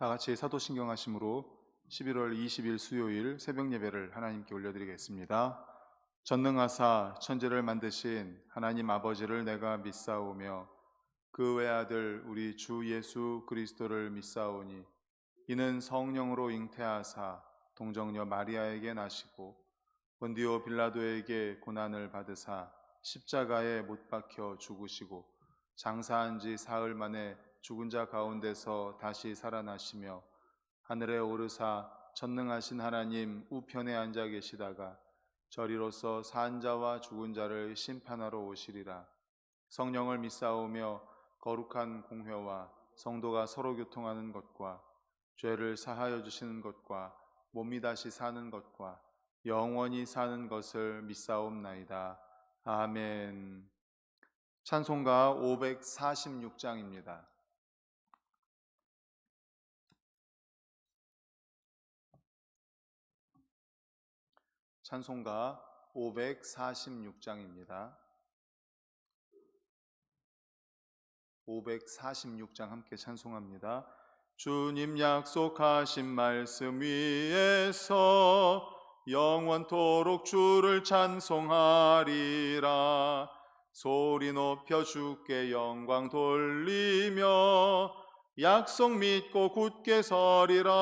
다 같이 사도신경 하심으로 11월 20일 수요일 새벽 예배를 하나님께 올려드리겠습니다. 전능하사 천지를 만드신 하나님 아버지를 내가 믿사오며 그 외아들 우리 주 예수 그리스도를 믿사오니 이는 성령으로 잉태하사 동정녀 마리아에게 나시고 본디오 빌라도에게 고난을 받으사 십자가에 못 박혀 죽으시고 장사한 지 사흘 만에 죽은 자 가운데서 다시 살아나시며 하늘에 오르사 전능하신 하나님 우편에 앉아 계시다가 저리로서 산 자와 죽은 자를 심판하러 오시리라. 성령을 믿사오며 거룩한 공회와 성도가 서로 교통하는 것과 죄를 사하여 주시는 것과 몸이 다시 사는 것과 영원히 사는 것을 믿사옵나이다. 아멘. 찬송가 546장입니다. 찬송가 546장입니다. 546장 함께 찬송합니다. 주님 약속하신 말씀 위에서 영원토록 주를 찬송하리라. 소리 높여 주께 영광 돌리며 약속 믿고 굳게 서리라.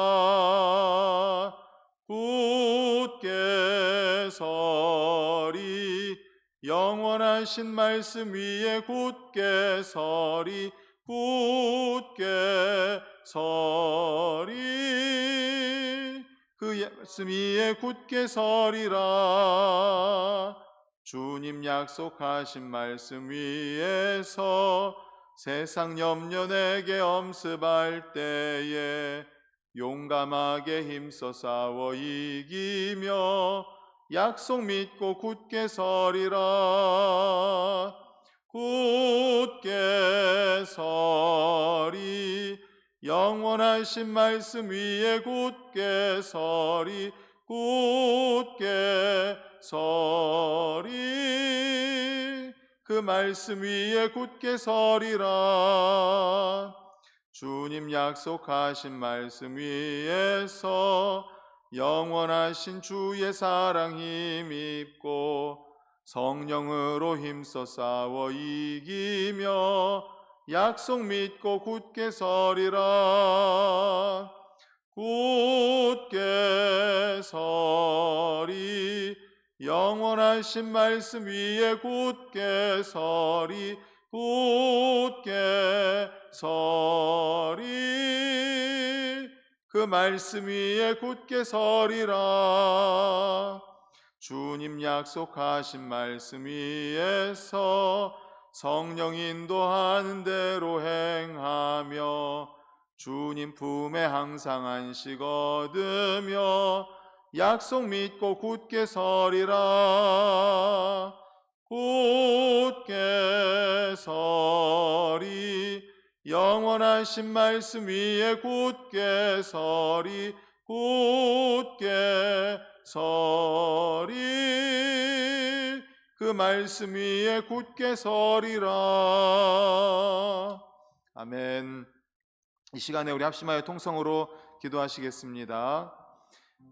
굳게 서리 영원하신 말씀 위에 굳게 서리 굳게 서리 그 말씀 위에 굳게 서리라. 주님 약속하신 말씀 위에서 세상 염려 내게 엄습할 때에 용감하게 힘써 싸워 이기며 약속 믿고 굳게 서리라. 굳게 서리 영원하신 말씀 위에 굳게 서리 굳게 서리 그 말씀 위에 굳게 서리라. 주님 약속하신 말씀 위에서 영원하신 주의 사랑 힘입고 성령으로 힘써 싸워 이기며 약속 믿고 굳게 서리라. 굳게 서리 영원하신 말씀 위에 굳게 서리 굳게 서리 그 말씀 위에 굳게 서리라. 주님 약속하신 말씀 위에서 성령 인도하는 대로 행하며 주님 품에 항상 안식 얻으며 약속 믿고 굳게 서리라. 굳게 서리 영원하신 말씀 위에 굳게 서리 굳게 서리 그 말씀 위에 굳게 서리라. 아멘. 이 시간에 우리 합심하여 통성으로 기도하시겠습니다.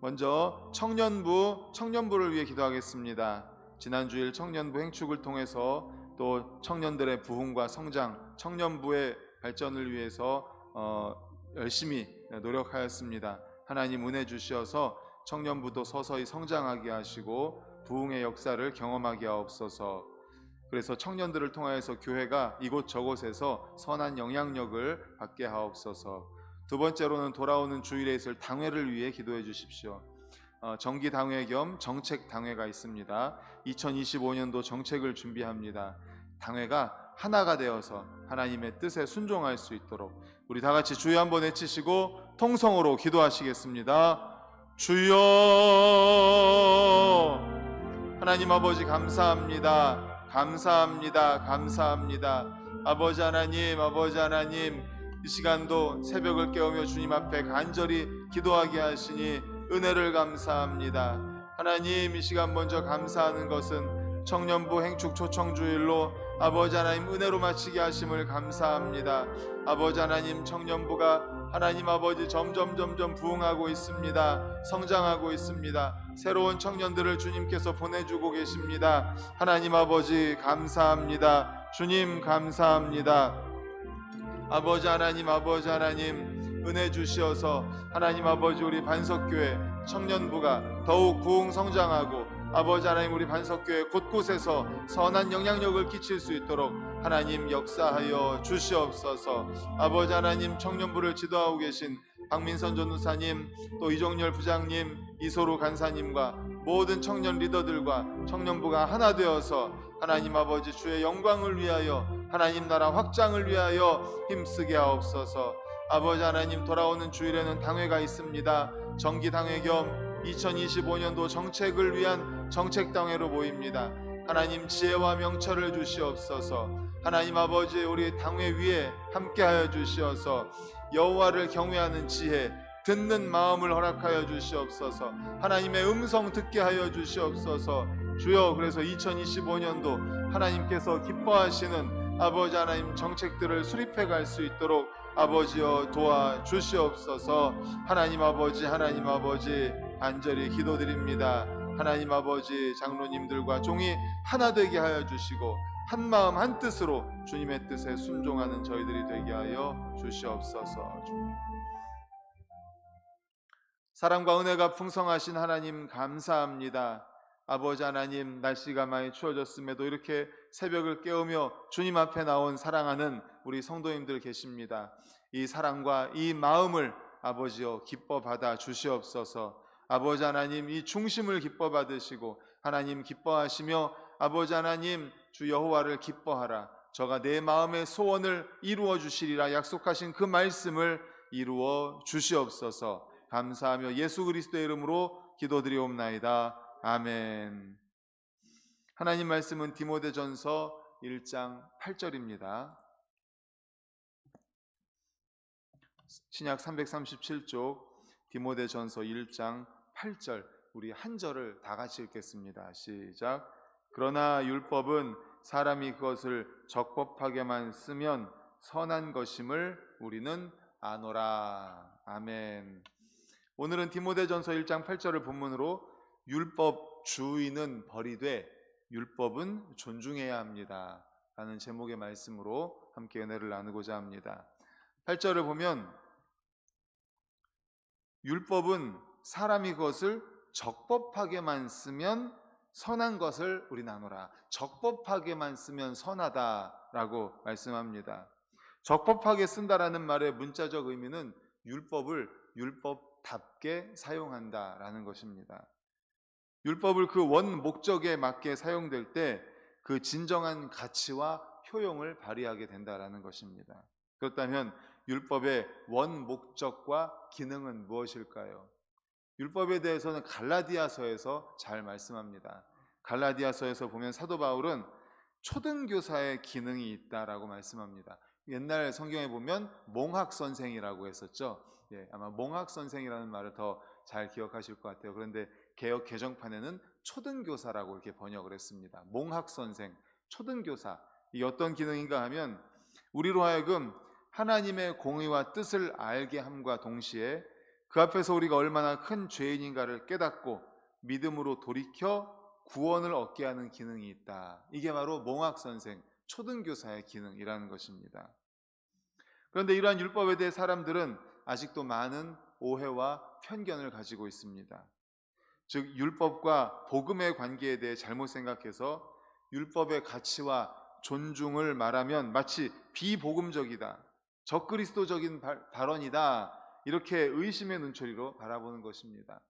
먼저 청년부를 위해 기도하겠습니다. 지난 주일 청년부 행축을 통해서 또 청년들의 부흥과 성장, 청년부의 발전을 위해서 열심히 노력하였습니다. 하나님 은혜 주시어서 청년부도 서서히 성장하게 하시고 부흥의 역사를 경험하게 하옵소서. 그래서 청년들을 통하여서 교회가 이곳저곳에서 선한 영향력을 받게 하옵소서. 두 번째로는 돌아오는 주일에 있을 당회를 위해 기도해 주십시오. 정기당회 겸 정책당회가 있습니다. 2025년도 정책을 준비합니다. 당회가 하나가 되어서 하나님의 뜻에 순종할 수 있도록 우리 다 같이 주여 한번 외치시고 통성으로 기도하시겠습니다. 주여. 하나님 아버지 감사합니다. 감사합니다. 감사합니다. 아버지 하나님 이 시간도 새벽을 깨우며 주님 앞에 간절히 기도하게 하시니 은혜를 감사합니다. 하나님 이 시간 먼저 감사하는 것은 청년부 행축 초청주일로 아버지 하나님 은혜로 마치게 하심을 감사합니다. 아버지 하나님 청년부가 하나님 아버지 점점 부흥하고 있습니다. 성장하고 있습니다. 새로운 청년들을 주님께서 보내주고 계십니다. 하나님 아버지 감사합니다. 주님 감사합니다. 아버지 하나님 은혜 주시어서 하나님 아버지 우리 반석교회 청년부가 더욱 부흥 성장하고 아버지 하나님 우리 반석교회 곳곳에서 선한 영향력을 끼칠 수 있도록 하나님 역사하여 주시옵소서. 아버지 하나님 청년부를 지도하고 계신 박민선 전도사님, 또 이종열 부장님, 이소루 간사님과 모든 청년 리더들과 청년부가 하나 되어서 하나님 아버지 주의 영광을 위하여 하나님 나라 확장을 위하여 힘쓰게 하옵소서. 아버지 하나님 돌아오는 주일에는 당회가 있습니다. 정기당회 겸 2025년도 정책을 위한 정책당회로 모입니다. 하나님 지혜와 명철을 주시옵소서. 하나님 아버지 우리 당회 위에 함께하여 주시어서 여호와를 경외하는 지혜, 듣는 마음을 허락하여 주시옵소서. 하나님의 음성 듣게 하여 주시옵소서. 주여, 그래서 2025년도 하나님께서 기뻐하시는 아버지 하나님 정책들을 수립해 갈 수 있도록 아버지여 도와주시옵소서. 하나님 아버지 간절히 기도드립니다. 하나님 아버지 장로님들과 종이 하나 되게 하여 주시고 한 마음 한 뜻으로 주님의 뜻에 순종하는 저희들이 되게 하여 주시옵소서. 사랑과 은혜가 풍성하신 하나님 감사합니다. 아버지 하나님, 날씨가 많이 추워졌음에도 이렇게 새벽을 깨우며 주님 앞에 나온 사랑하는 우리 성도님들 계십니다. 이 사랑과 이 마음을 아버지여 기뻐 받아 주시옵소서. 아버지 하나님, 이 중심을 기뻐 받으시고 하나님 기뻐하시며 아버지 하나님 주 여호와를 기뻐하라, 저가 내 마음의 소원을 이루어 주시리라 약속하신 그 말씀을 이루어 주시옵소서. 감사하며 예수 그리스도의 이름으로 기도드리옵나이다. 아멘. 하나님 말씀은 디모데전서 1장 8절입니다. 신약 337쪽 디모데전서 1장 8절, 우리 한 절을 다 같이 읽겠습니다. 시작. 그러나 율법은 사람이 그것을 적법하게만 쓰면 선한 것임을 우리는 아노라. 아멘. 오늘은 디모데전서 1장 8절을 본문으로 율법 주의는 버리되 율법은 존중해야 합니다 라는 제목의 말씀으로 함께 은혜를 나누고자 합니다. 8절을 보면 율법은 사람이 그것을 적법하게만 쓰면 선한 것을 우리 나누라. 적법하게만 쓰면 선하다라고 말씀합니다. 적법하게 쓴다라는 말의 문자적 의미는 율법을 율법답게 사용한다라는 것입니다. 율법을 그 원 목적에 맞게 사용될 때 그 진정한 가치와 효용을 발휘하게 된다라는 것입니다. 그렇다면 율법의 원 목적과 기능은 무엇일까요? 율법에 대해서는 갈라디아서에서 잘 말씀합니다. 갈라디아서에서 보면 사도 바울은 초등교사의 기능이 있다라고 말씀합니다. 옛날 성경에 보면 몽학선생이라고 했었죠. 아마 몽학선생이라는 말을 더 잘 기억하실 것 같아요. 그런데 개역 개정판에는 초등교사라고 이렇게 번역을 했습니다. 몽학선생, 초등교사. 이게 어떤 기능인가 하면 우리로 하여금 하나님의 공의와 뜻을 알게 함과 동시에 그 앞에서 우리가 얼마나 큰 죄인인가를 깨닫고 믿음으로 돌이켜 구원을 얻게 하는 기능이 있다. 이게 바로 몽학선생, 초등교사의 기능이라는 것입니다. 그런데 이러한 율법에 대해 사람들은 아직도 많은 오해와 편견을 가지고 있습니다. 즉 율법과 복음의 관계에 대해 잘못 생각해서 율법의 가치와 존중을 말하면 마치 비복음적이다, 적그리스도적인 발언이다, 이렇게 의심의 눈초리로 바라보는 것입니다.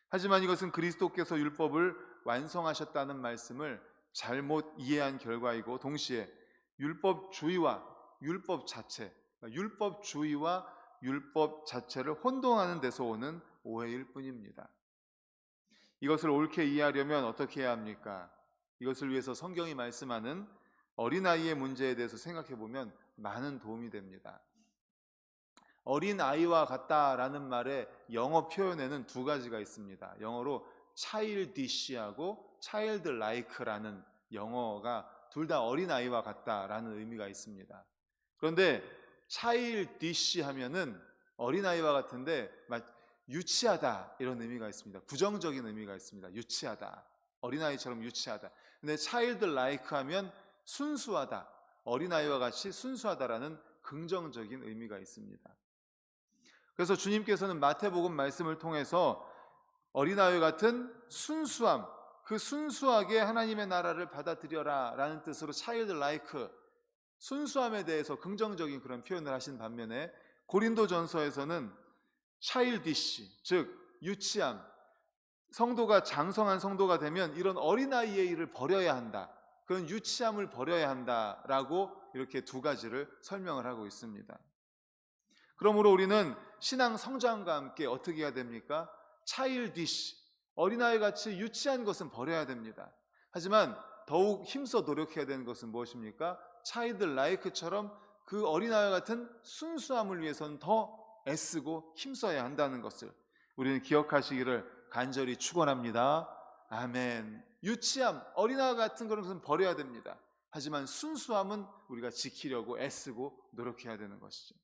하지만 이것은 그리스도께서 율법을 완성하셨다는 말씀을 잘못 이해한 결과이고 동시에 율법주의와 율법 자체, 율법주의와 율법 자체를 혼동하는 데서 오는 오해일 뿐입니다. 이것을 옳게 이해하려면 어떻게 해야 합니까? 이것을 위해서 성경이 말씀하는 어린아이의 문제에 대해서 생각해 보면 많은 도움이 됩니다. 어린아이와 같다라는 말의 영어 표현에는 두 가지가 있습니다. 영어로 childish하고 childlike라는 영어가 둘 다 어린아이와 같다라는 의미가 있습니다. 그런데 차일디시 하면은 어린아이와 같은데 유치하다 이런 의미가 있습니다. 부정적인 의미가 있습니다. 유치하다. 어린아이처럼 유치하다. 근데 차일드 라이크 하면 순수하다. 어린아이와 같이 순수하다라는 긍정적인 의미가 있습니다. 그래서 주님께서는 마태복음 말씀을 통해서 어린아이 같은 순수함, 그 순수하게 하나님의 나라를 받아들여라 라는 뜻으로 차일드 라이크, 순수함에 대해서 긍정적인 그런 표현을 하신 반면에 고린도전서에서는 차일디시, 즉 유치함, 성도가 장성한 성도가 되면 이런 어린아이의 일을 버려야 한다, 그런 유치함을 버려야 한다라고 이렇게 두 가지를 설명을 하고 있습니다. 그러므로 우리는 신앙 성장과 함께 어떻게 해야 됩니까? 차일디시, 어린아이같이 유치한 것은 버려야 됩니다. 하지만 더욱 힘써 노력해야 되는 것은 무엇입니까? 차일드 라이크처럼 그 어린아이 같은 순수함을 위해서는 더 애쓰고 힘써야 한다는 것을 우리는 기억하시기를 간절히 축원합니다. 아멘. 유치함, 어린아이 같은 그런 것은 버려야 됩니다. 하지만 순수함은 우리가 지키려고 애쓰고 노력해야 되는 것이죠.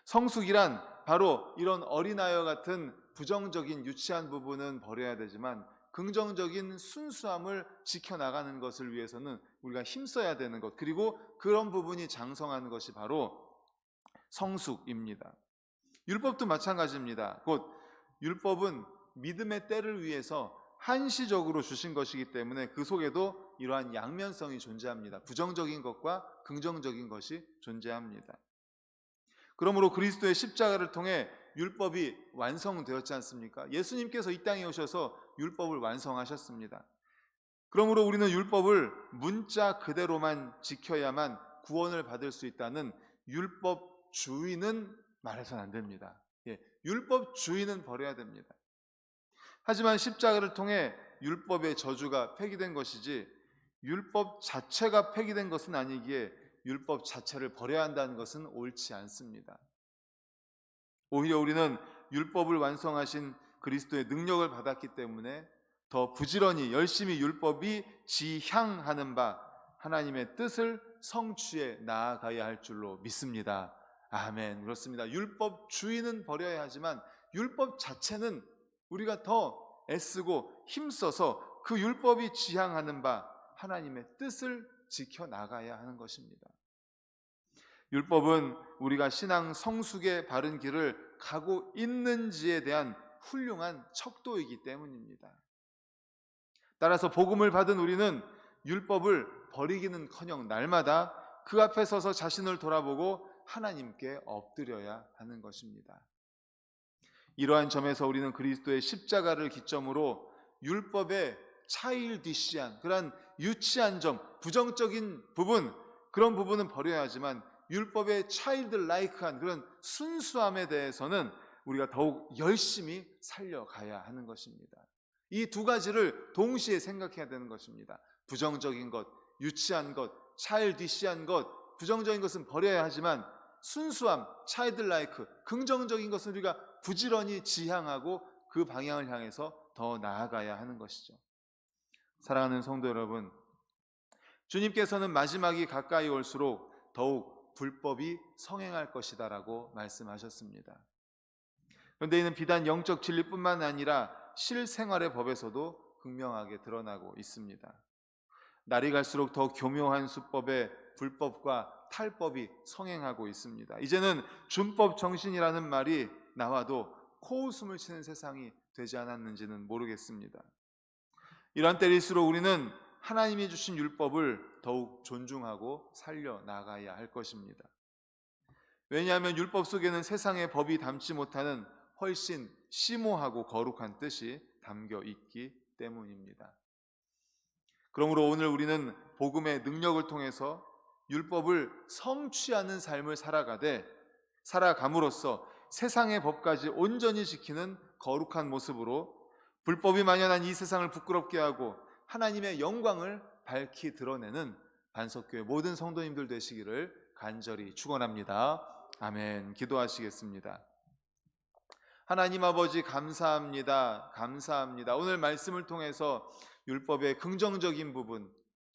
성숙이란 바로 이런 어린아이와 같은 부정적인 유치한 부분은 버려야 되지만 긍정적인 순수함을 지켜나가는 것을 위해서는 우리가 힘써야 되는 것, 그리고 그런 부분이 장성하는 것이 바로 성숙입니다. 율법도 마찬가지입니다. 곧 율법은 믿음의 때를 위해서 한시적으로 주신 것이기 때문에 그 속에도 이러한 양면성이 존재합니다. 부정적인 것과 긍정적인 것이 존재합니다. 그러므로 그리스도의 십자가를 통해 율법이 완성되었지 않습니까? 예수님께서 이 땅에 오셔서 율법을 완성하셨습니다. 그러므로 우리는 율법을 문자 그대로만 지켜야만 구원을 받을 수 있다는 율법주의는 말해서는 안 됩니다. 율법주의는 버려야 됩니다. 하지만 십자가를 통해 율법의 저주가 폐기된 것이지 율법 자체가 폐기된 것은 아니기에 율법 자체를 버려야 한다는 것은 옳지 않습니다. 오히려 우리는 율법을 완성하신 그리스도의 능력을 받았기 때문에 더 부지런히 열심히 율법이 지향하는 바 하나님의 뜻을 성취해 나아가야 할 줄로 믿습니다. 아멘. 그렇습니다. 율법주의는 버려야 하지만 율법 자체는 우리가 더 애쓰고 힘써서 그 율법이 지향하는 바 하나님의 뜻을 지켜나가야 하는 것입니다. 율법은 우리가 신앙 성숙의 바른 길을 가고 있는지에 대한 훌륭한 척도이기 때문입니다. 따라서 복음을 받은 우리는 율법을 버리기는커녕 날마다 그 앞에 서서 자신을 돌아보고 하나님께 엎드려야 하는 것입니다. 이러한 점에서 우리는 그리스도의 십자가를 기점으로 율법의 차일디시한 그런 유치한 점, 부정적인 부분, 그런 부분은 버려야 하지만 율법의 차일드 라이크한 그런 순수함에 대해서는 우리가 더욱 열심히 살려가야 하는 것입니다. 이 두 가지를 동시에 생각해야 되는 것입니다. 부정적인 것, 유치한 것, 차일디시한 것, 부정적인 것은 버려야 하지만 순수함, 차일드 라이크, 긍정적인 것은 우리가 부지런히 지향하고 그 방향을 향해서 더 나아가야 하는 것이죠. 사랑하는 성도 여러분, 주님께서는 마지막이 가까이 올수록 더욱 불법이 성행할 것이다 라고 말씀하셨습니다. 그런데 이는 비단 영적 진리뿐만 아니라 실생활의 법에서도 극명하게 드러나고 있습니다. 날이 갈수록 더 교묘한 수법의 불법과 탈법이 성행하고 있습니다. 이제는 준법 정신이라는 말이 나와도 코웃음을 치는 세상이 되지 않았는지는 모르겠습니다. 이런 때일수록 우리는 하나님이 주신 율법을 더욱 존중하고 살려나가야 할 것입니다. 왜냐하면 율법 속에는 세상의 법이 담지 못하는 훨씬 심오하고 거룩한 뜻이 담겨 있기 때문입니다. 그러므로 오늘 우리는 복음의 능력을 통해서 율법을 성취하는 삶을 살아감으로써 세상의 법까지 온전히 지키는 거룩한 모습으로 불법이 만연한 이 세상을 부끄럽게 하고 하나님의 영광을 밝히 드러내는 반석교회 모든 성도님들 되시기를 간절히 축원합니다. 아멘. 기도하시겠습니다. 하나님 아버지 감사합니다. 감사합니다. 오늘 말씀을 통해서 율법의 긍정적인 부분,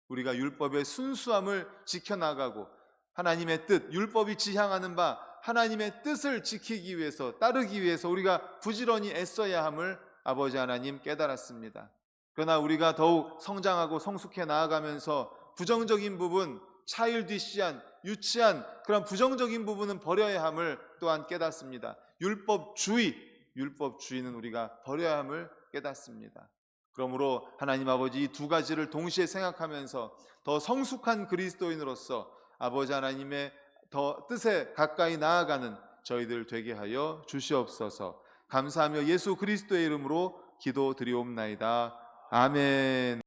우리가 율법의 순수함을 지켜나가고 하나님의 뜻, 율법이 지향하는 바 하나님의 뜻을 지키기 위해서, 따르기 위해서 우리가 부지런히 애써야 함을 아버지 하나님 깨달았습니다. 그러나 우리가 더욱 성장하고 성숙해 나아가면서 부정적인 부분, 차일디시한, 유치한 그런 부정적인 부분은 버려야 함을 또한 깨닫습니다. 율법주의는 우리가 버려야 함을 깨닫습니다. 그러므로 하나님 아버지 이 두 가지를 동시에 생각하면서 더 성숙한 그리스도인으로서 아버지 하나님의 더 뜻에 가까이 나아가는 저희들 되게 하여 주시옵소서. 감사하며 예수 그리스도의 이름으로 기도드리옵나이다. 아멘.